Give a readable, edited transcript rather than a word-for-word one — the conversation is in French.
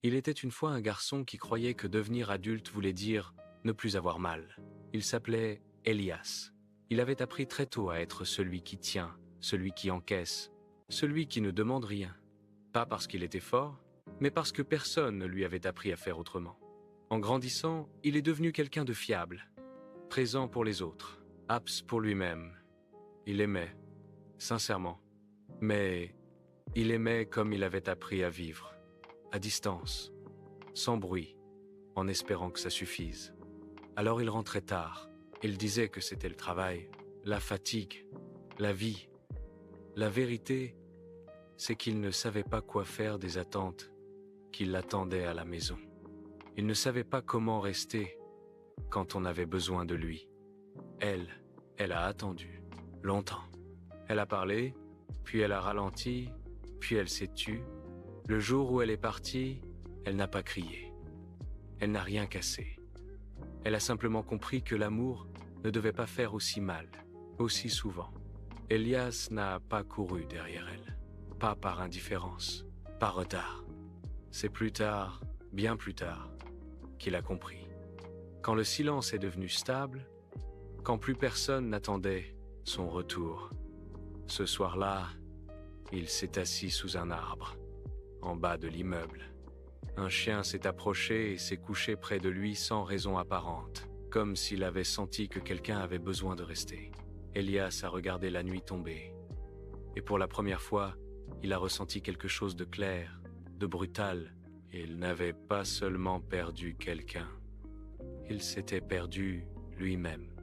Il était une fois un garçon qui croyait que devenir adulte voulait dire ne plus avoir mal. Il s'appelait Elias. Il avait appris très tôt à être celui qui tient, celui qui encaisse, celui qui ne demande rien. Pas parce qu'il était fort, mais parce que personne ne lui avait appris à faire autrement. En grandissant, il est devenu quelqu'un de fiable, présent pour les autres, abs pour lui-même. Il aimait, sincèrement. Mais il aimait comme il avait appris à vivre, à distance, sans bruit, en espérant que ça suffise. Alors il rentrait tard. Il disait que c'était le travail, la fatigue, la vie. La vérité, c'est qu'il ne savait pas quoi faire des attentes qui l'attendaient à la maison. Il ne savait pas comment rester quand on avait besoin de lui. Elle a attendu, longtemps. Elle a parlé, puis elle a ralenti, puis elle s'est tue. Le jour où elle est partie, elle n'a pas crié. Elle n'a rien cassé. Elle a simplement compris que l'amour ne devait pas faire aussi mal, aussi souvent. Elias n'a pas couru derrière elle. Pas par indifférence, par retard. C'est plus tard, bien plus tard, qu'il a compris. Quand le silence est devenu stable, quand plus personne n'attendait son retour. Ce soir-là, il s'est assis sous un arbre, en bas de l'immeuble. Un chien s'est approché et s'est couché près de lui sans raison apparente, comme s'il avait senti que quelqu'un avait besoin de rester. Elias a regardé la nuit tomber. Et pour la première fois, il a ressenti quelque chose de clair, de brutal. Il n'avait pas seulement perdu quelqu'un, il s'était perdu lui-même.